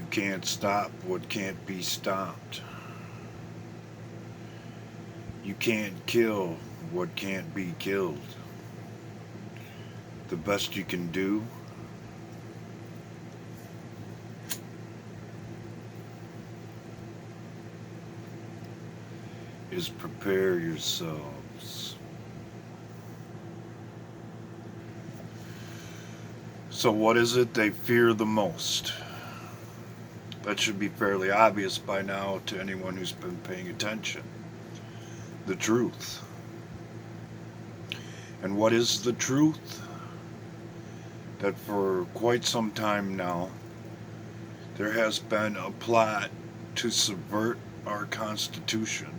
can't stop what can't be stopped. You can't kill what can't be killed. The best you can do is prepare yourselves. So, what is it they fear the most? That should be fairly obvious by now to anyone who's been paying attention. The truth. And what is the truth? That for quite some time now, there has been a plot to subvert our Constitution,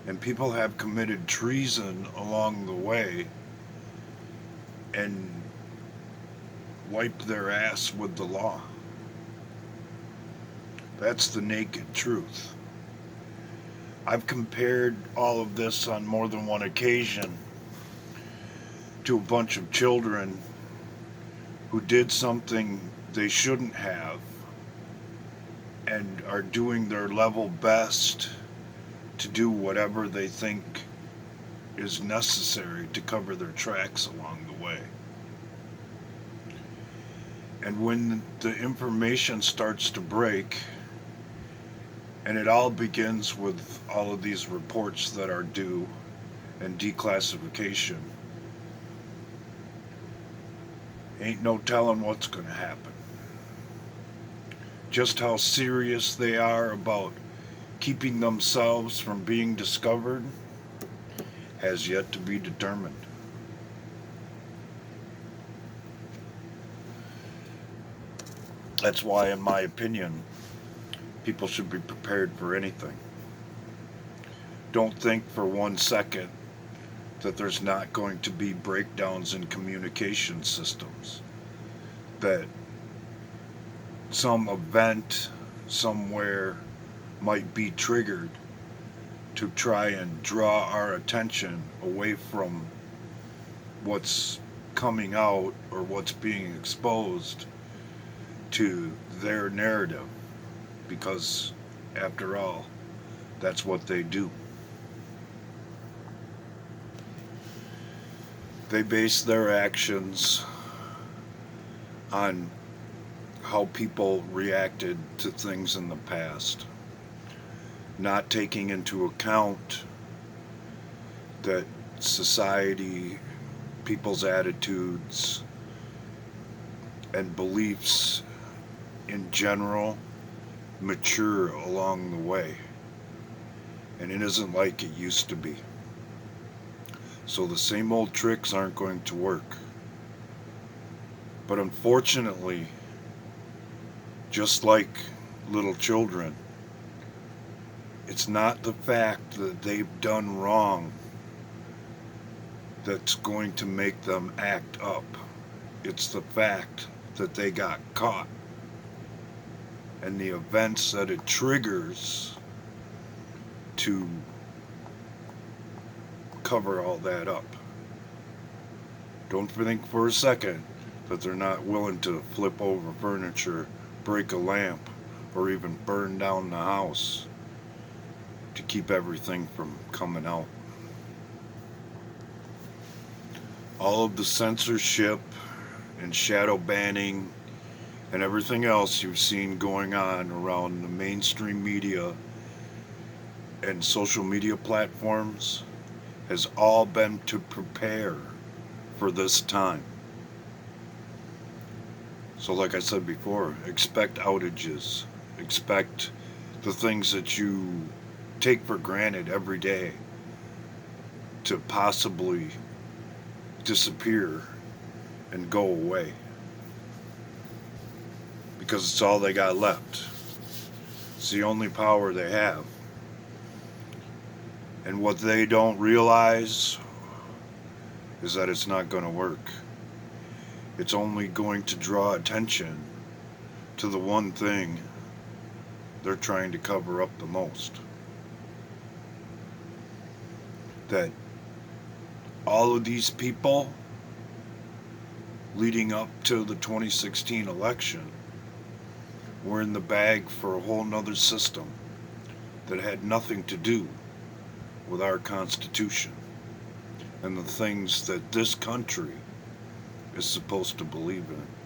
and people have committed treason along the way and wiped their ass with the law. That's the naked truth. I've compared all of this on more than one occasion to a bunch of children who did something they shouldn't have and are doing their level best to do whatever they think is necessary to cover their tracks along the way. And when the information starts to break, and it all begins with all of these reports that are due and declassification, ain't no telling what's going to happen. Just how serious they are about keeping themselves from being discovered has yet to be determined. That's why, in my opinion, people should be prepared for anything. Don't think for 1 second that there's not going to be breakdowns in communication systems, that some event somewhere might be triggered to try and draw our attention away from what's coming out or what's being exposed to their narrative, because after all, that's what they do. They base their actions on how people reacted to things in the past, not taking into account that society, people's attitudes, and beliefs in general mature along the way. And it isn't like it used to be. So the same old tricks aren't going to work. But unfortunately, just like little children, it's not the fact that they've done wrong that's going to make them act up. It's the fact that they got caught and the events that it triggers to cover all that up. Don't think for a second that they're not willing to flip over furniture, break a lamp, or even burn down the house to keep everything from coming out. All of the censorship and shadow banning and everything else you've seen going on around the mainstream media and social media platforms has all been to prepare for this time. So, like I said before, expect outages, expect the things that you take for granted every day to possibly disappear and go away, because it's all they got left. It's the only power they have. And what they don't realize is that it's not going to work. It's only going to draw attention to the one thing they're trying to cover up the most. That all of these people leading up to the 2016 election were in the bag for a whole nother system that had nothing to do with our Constitution and the things that this country is supposed to believe in.